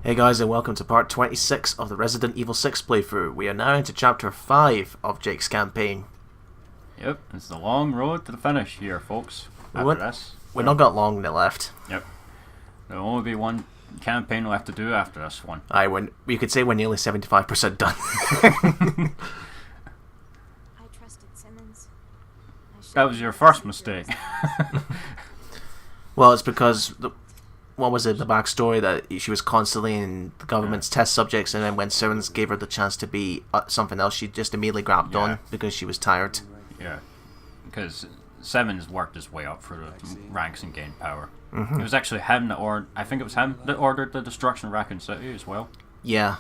Hey guys, and welcome to part 26 of the Resident Evil 6 playthrough. We are now into chapter 5 of Jake's campaign. Yep, it's the long road to the finish here, folks. After this. We've not got long left. Yep. There'll only be one campaign left to do after this one. You could say we're nearly 75% done. I trusted Simmons. That was your first mistake. Well, it's because, what was it, the backstory that she was constantly in the government's test subjects, and then when Simmons gave her the chance to be something else, she just immediately grabbed on because she was tired. Yeah, because Simmons worked his way up through the ranks and gained power. It was actually him that I think it was him that ordered the destruction of Raccoon City as well. Yeah,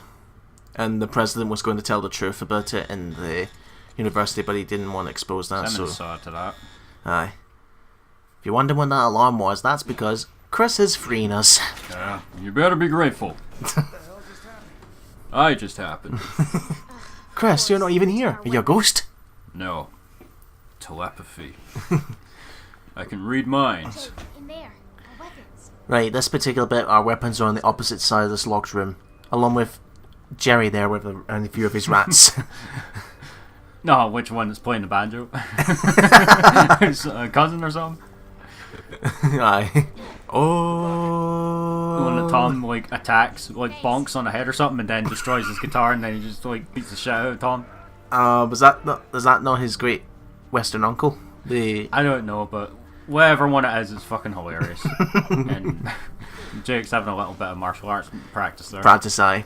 and the president was going to tell the truth about it in the university, but he didn't want to expose that. Simmons saw to that. Aye. If you wonder when that alarm was, that's because Chris is freeing us. Yeah, you better be grateful. I just happened. Chris, you're not even here. Are you a ghost? No. Telepathy. I can read minds. In there, our weapons. Right, this particular bit, our weapons are on the opposite side of this locked room, along with Jerry there with a few of his rats. No, which one is playing the banjo? His cousin or something? Aye. Oh. The one that Tom attacks, bonks on the head or something, and then destroys his guitar, and then he just beats the shit out of Tom. Was that not his great Western uncle? I don't know, but whatever one it is, it's fucking hilarious. And Jake's having a little bit of martial arts practice there. Aye.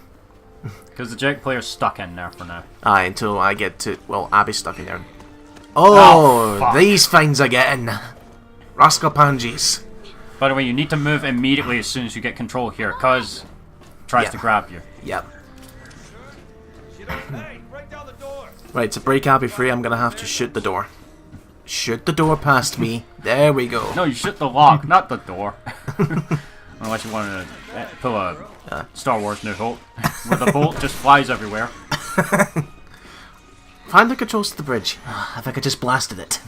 Because the Jake player's stuck in there for now. Aye, until I get to... Well, Abby's stuck in there. Oh, fuck. These things again. Rascal Panges. By the way, you need to move immediately as soon as you get control here, because tries to grab you. Yep. Right, to break Abby free, I'm gonna have to shoot the door. Shoot the door past me. There we go. No, you shoot the lock, not the door. Unless you want to pull a Star Wars New Hope, where the bolt just flies everywhere. Find the controls to the bridge. I think I just blasted it.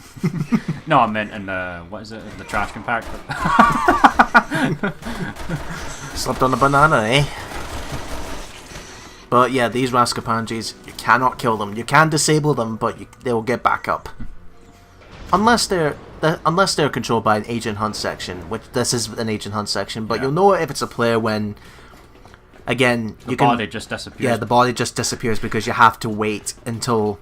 No, I meant in the, what is it, the trash compactor. Slipped on the banana, eh? But yeah, these Rascapanges, you cannot kill them. You can disable them, but they will get back up. Unless they're controlled by an Agent Hunt section, which this is an Agent Hunt section, but you'll know if it's a player when, again, the body just disappears. Yeah, the body just disappears because you have to wait until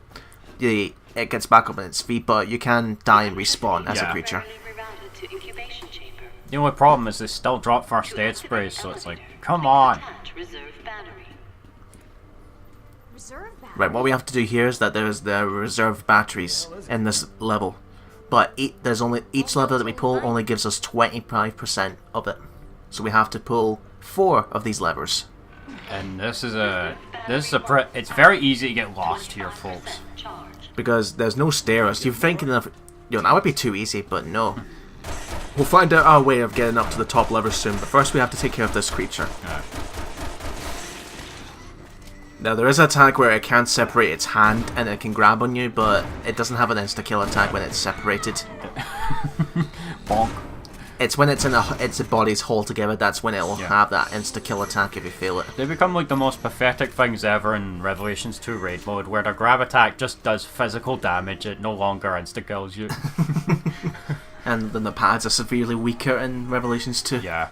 it gets back up on its feet, but you can die and respawn as a creature. The only problem is they still drop first aid sprays, so it's like, come on. Right, what we have to do here is that there's the reserve batteries in this level, but there's only each level that we pull only gives us 25% of it, so we have to pull 4 of these levers. And it's very easy to get lost here, folks. Because there's no stairs. You're thinking of, that would be too easy, but no. We'll find out our way of getting up to the top levers soon, but first we have to take care of this creature. Now there is an attack where it can separate its hand and it can grab on you, but it doesn't have an insta-kill attack when it's separated. Bonk. It's when it's in its body's whole together, that's when it'll have that insta-kill attack if you feel it. They become like the most pathetic things ever in Revelations 2 raid mode, where their grab attack just does physical damage, it no longer insta-kills you. And then the pads are severely weaker in Revelations 2. Yeah.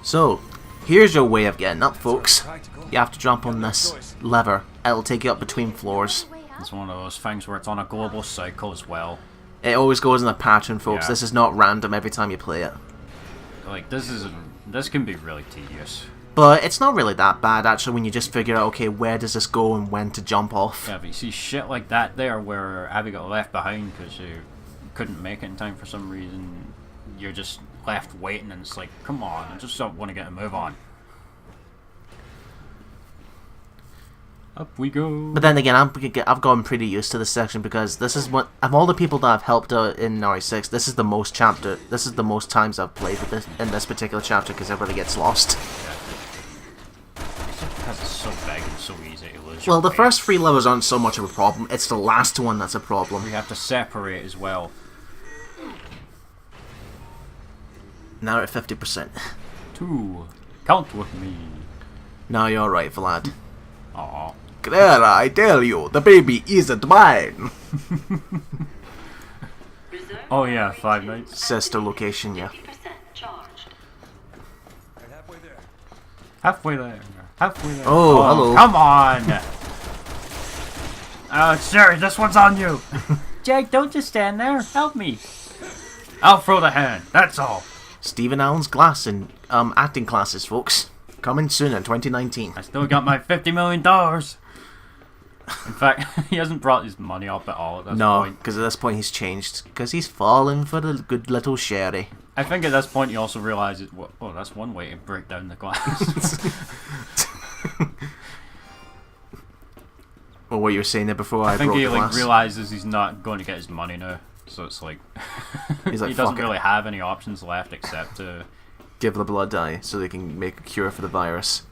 So, here's your way of getting up, folks. You have to jump on this lever. It'll take you up between floors. It's one of those things where it's on a global cycle as well. It always goes in a pattern, folks. Yeah. This is not random every time you play it. Like, this can be really tedious. But it's not really that bad, actually, when you just figure out, okay, where does this go and when to jump off. Yeah, but you see shit like that there where Abby got left behind because you couldn't make it in time for some reason. You're just left waiting and it's like, come on, I just want to get a move on. Up we go. But then again, I've gotten pretty used to this section because this is what, of all the people that I've helped out in RE6, this is the most times I've played with this in this particular chapter because everybody gets lost. Yeah. Because it's so big and so easy to lose. Well, the first 3 levels aren't so much of a problem. It's the last one that's a problem. We have to separate as well. Now at 50%. 2. Count with me. No, you're right, Vlad. Aw. Clara, I tell you, the baby isn't mine. Oh yeah, 5 nights. Sister location, yeah. Halfway there. Halfway there. Oh, hello. Come on! Sherry, this one's on you! Jake, don't just stand there. Help me. I'll throw the hand. That's all. Stephen Allen's glass in acting classes, folks. Coming soon in 2019. I still got my $50 million. In fact, he hasn't brought his money up at all at this No, point. because at this point he's changed. Because he's fallen for the good little Sherry. I think at this point he also realizes, well, oh, that's one way to break down the glass. Well, what you were saying there before I think broke he the glass. realizes he's not going to get his money now. So it's like, He's like, he doesn't "Fuck it." really have any options left except to... Give the blood dye so they can make a cure for the virus.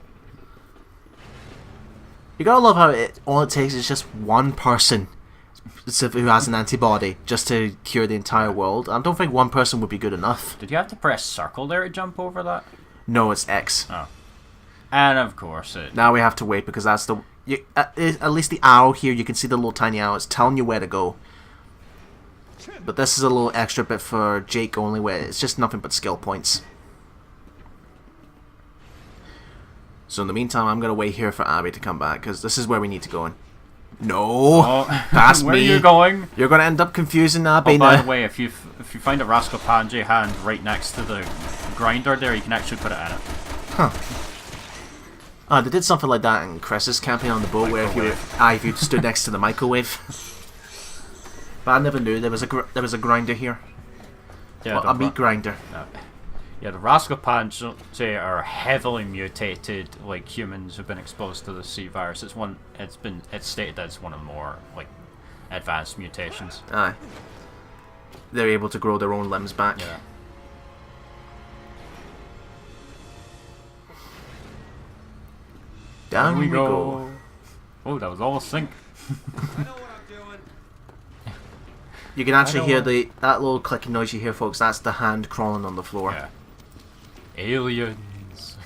You gotta love how all it takes is just one person who has an antibody just to cure the entire world. I don't think one person would be good enough. Did you have to press circle there to jump over that? No, it's X. Oh. And of course it... Now we have to wait because that's the... at least the arrow here, you can see the little tiny arrow. It's telling you where to go. But this is a little extra bit for Jake only, where it's just nothing but skill points. So in the meantime, I'm going to wait here for Abby to come back, because this is where we need to go in. No! Oh, That's where me! are you going? You're going to end up confusing Abby Oh, by now. the way, if you find a Rascal Panji hand right next to the grinder there, you can actually put it in it. Huh. They did something like that in Chris's campaign on the boat, where if you stood next to the microwave. But I never knew there was a grinder here. Yeah, Well, a meat grinder. Yeah, the Rascal Panji are heavily mutated, like humans who've been exposed to the C virus. It's stated that it's one of the more like advanced mutations. Aye. They're able to grow their own limbs back. Yeah. Down we go. Oh, that was all a sync. I know what I'm doing. You can actually hear that little clicking noise you hear, folks. That's the hand crawling on the floor. Yeah. Aliens.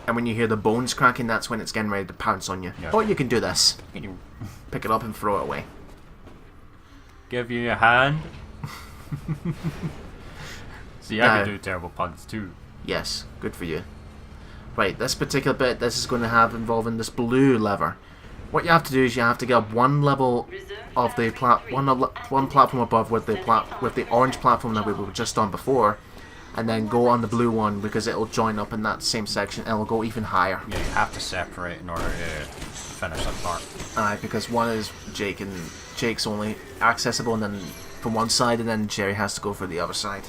And when you hear the bones cracking, that's when it's getting ready to pounce on you. Yeah. Or you can do this. Can you Pick it up and throw it away. give you a hand? See, I can do terrible puns too. Yes, good for you. Right, this particular bit, this is going to have involving this blue lever. What you have to do is you have to get up one level of the one platform above with the orange platform that we were just on before, and then go on the blue one because it'll join up in that same section. And it'll go even higher. Yeah, you have to separate in order to finish that part. Aye, because one is Jake and Jake's only accessible, and then from one side, and then Jerry has to go for the other side.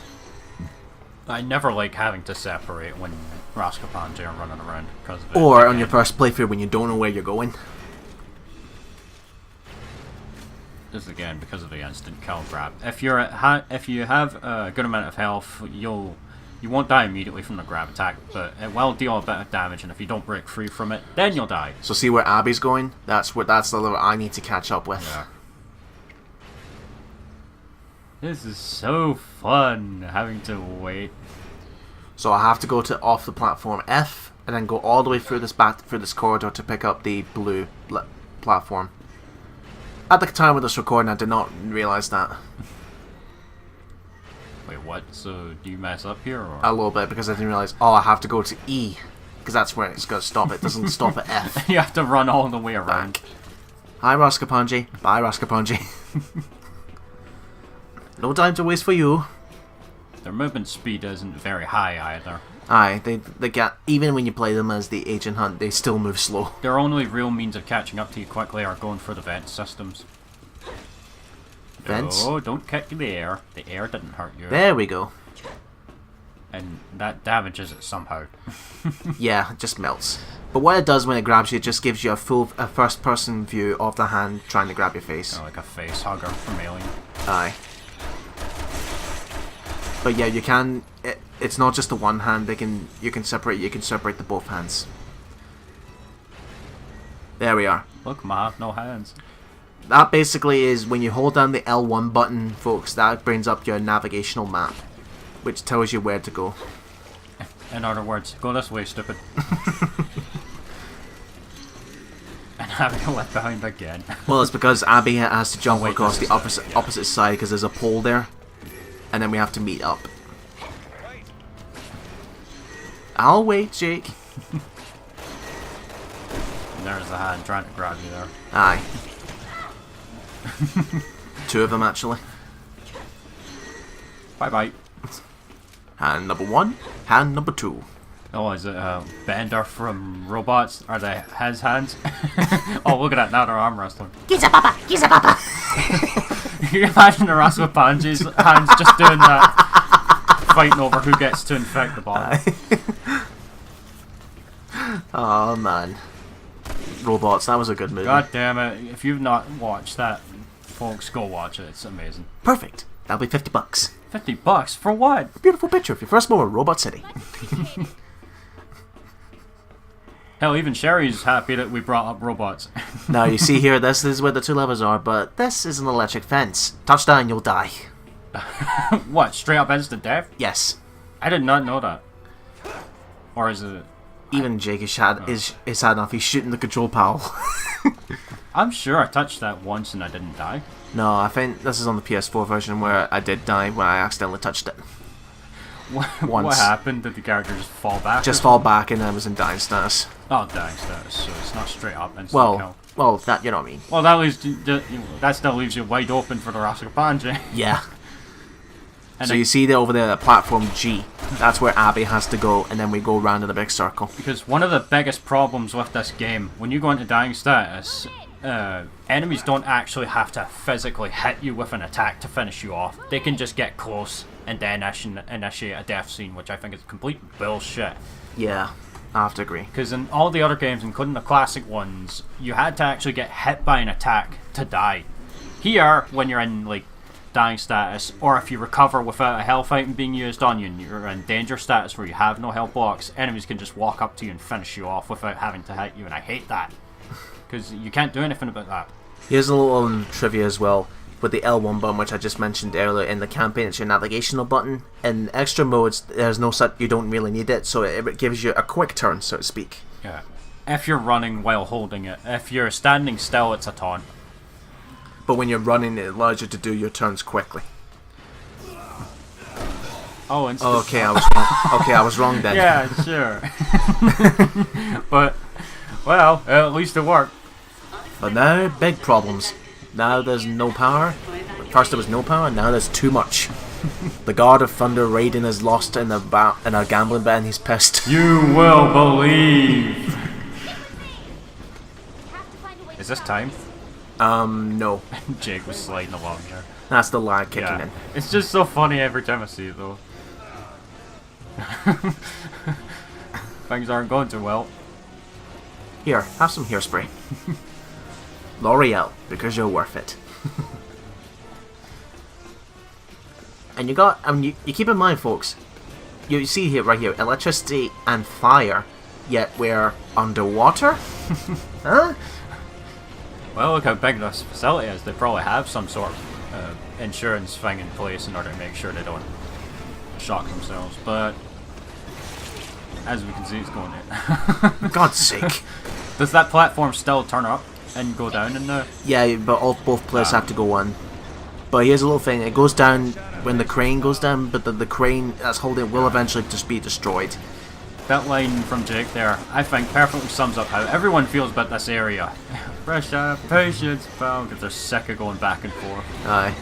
I never like having to separate when Rascal Panji are running around because of it. Or on your first playthrough when you don't know where you're going. This again because of the instant kill grab. If you have a good amount of health, you won't die immediately from the grab attack, but it will deal a bit of damage, and if you don't break free from it, then you'll die. So see where Abby's going? That's the level I need to catch up with. Yeah. This is so fun having to wait. So I have to go to off the platform F and then go all the way through this corridor to pick up the blue platform. At the time of this recording, I did not realize that. Wait, what? So do you mess up here, or A little bit, because I didn't realize. Oh, I have to go to E because that's where it's going to stop. It doesn't stop at F. you have to run all the way around? Back. Hi, Raskapanji. Bye, Raskapanji. No time to waste for you. Their movement speed isn't very high either. Aye, they get, even when you play them as the Agent Hunt, they still move slow. Their only real means of catching up to you quickly are going for the vent systems. Vents? Oh, don't kick the air. The air didn't hurt you. There we go. And that damages it somehow. Yeah, it just melts. But what it does when it grabs you, it just gives you a first-person view of the hand trying to grab your face. Like a face hugger from Alien. Aye. But yeah, you can. It's not just the one hand. You can separate the both hands. There we are. Look, ma, no hands. That basically is when you hold down the L1 button, folks. That brings up your navigational map, which tells you where to go. In other words, go this way, stupid. And having to left behind again. Well, it's because Abby has to jump wait, across this the is it, yeah. opposite side because there's a pole there, and then we have to meet up. I'll wait, Jake. And there's the hand trying to grab you there. Aye. 2 of them actually. Bye bye. Hand number 1, hand number 2. Oh, is it Bender from Robots? Are they his hands? Oh, look at that, now they're arm wrestling. Giza papa! Giza papa! Can you imagine the Raspupanji's hands just doing that? Fighting over who gets to infect the bottom. Oh man. Robots, that was a good movie. God damn it. If you've not watched that, folks, go watch it. It's amazing. Perfect. That'll be $50. $50 for what? Beautiful picture of your first moment, Robot City. Hell, even Sherry's happy that we brought up robots. Now you see here, this is where the 2 levers are, but this is an electric fence. Touchdown, you'll die. What, straight up instant death? Yes. I did not know that. Or is it... Even Jake is sad enough. He's shooting the control panel. I'm sure I touched that once and I didn't die. No, I think this is on the PS4 version where I did die when I accidentally touched it. What happened? Did the character just fall back? Just fall back and I was in dying status. Oh, dying status. So it's not straight up instant kill. Well, that, you know what I mean. Well, that leaves that still leaves you wide open for the Raspupanji. Yeah. And So you see there over there, the platform G. That's where Abby has to go, and then we go round in a big circle. Because one of the biggest problems with this game, when you go into dying status, enemies don't actually have to physically hit you with an attack to finish you off. They can just get close and then initiate a death scene, which I think is complete bullshit. Yeah, I have to agree. Because in all the other games, including the classic ones, you had to actually get hit by an attack to die. Here, when you're in like dying status, or if you recover without a health item being used on you and you're in danger status where you have no health blocks, enemies can just walk up to you and finish you off without having to hit you, and I hate that. Because you can't do anything about that. Here's a little trivia as well. With the L1 button, which I just mentioned earlier in the campaign, it's your navigational button. In extra modes, there's no such, you don't really need it, so it gives you a quick turn, so to speak. Yeah. If you're running while holding it. If you're standing still, it's a taunt. But when you're running, it allows you to do your turns quickly. Oh, instant. Oh, okay, I was wrong. Okay, I was wrong then. Yeah, sure. But, well, at least it worked. But now, big problems. Now there's no power. First there was no power, now there's too much. The God of Thunder Raiden is lost in a gambling bet and he's pissed. You will believe. Have to find a way Is this time? No. Jake was sliding along here. That's the lag kicking Yeah. in. It's just so funny every time I see it, though. Things aren't going too well. Here, have some hairspray. L'Oreal, because you're worth it. And you got, you keep in mind, folks, you see here, right here, electricity and fire, yet we're underwater? Huh? Well, look how big this facility is. They probably have some sort of insurance thing in place in order to make sure they don't shock themselves. But as we can see, it's going in. For God's sake. Does that platform still turn up and go down in the... Yeah, but both players have to go on. But here's a little thing, it goes down when the crane goes down, but the crane that's holding it will eventually just be destroyed. That line from Jake there, I think, perfectly sums up how everyone feels about this area. Fresh air, patience, pal, because they're sick of going back and forth. Aye.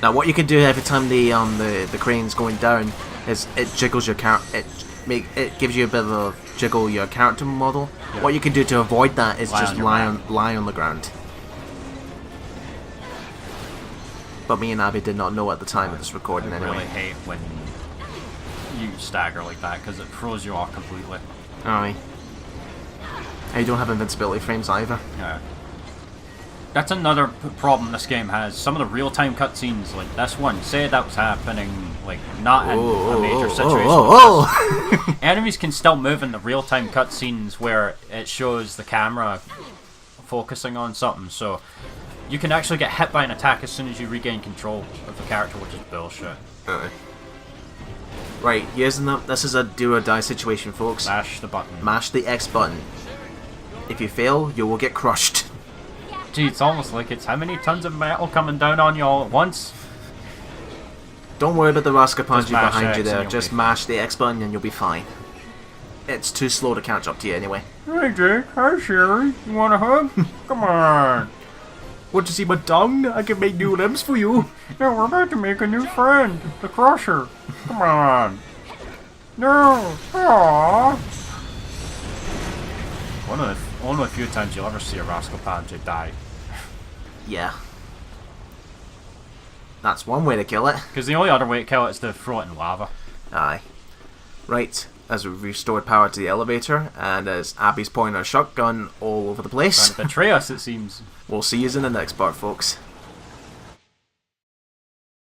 Now what you can do every time the crane's going down is it jiggles your it gives you a bit of a jiggle your character model. Yeah. What you can do to avoid that is just lie on the ground. But me and Abby did not know at the time of this recording anyway. I really hate when you stagger like that because it throws you off completely. Aye. And you don't have invincibility frames either. Yeah. That's another problem this game has. Some of the real-time cutscenes, like this one, say that was happening, like, not in a major situation. Enemies can still move in the real-time cutscenes where it shows the camera focusing on something, so you can actually get hit by an attack as soon as you regain control of the character, which is bullshit. Right, this is a do or die situation, folks. Mash the button. Mash the X button. If you fail, you will get crushed. Gee, it's almost like it's how many tons of metal coming down on you all at once? Don't worry about the Raskapanji Just mash behind you X there. and you'll Just be mash the X button and you'll be fine. It's too slow to catch up to you anyway. Hey Jake, hi Sherry, you want a hug? Come on. Want to see my tongue? I can make new limbs for you. No, we're about to make a new friend, the Crusher. Come on. No. Aww. One of the few times you'll ever see a Raskapanji die. Yeah. That's one way to kill it. Because the only other way to kill it is to throw it in lava. Aye. Right, as we've restored power to the elevator, and as Abby's pointing her shotgun all over the place, Trying to betray us, it seems. we'll see you in the next part, folks.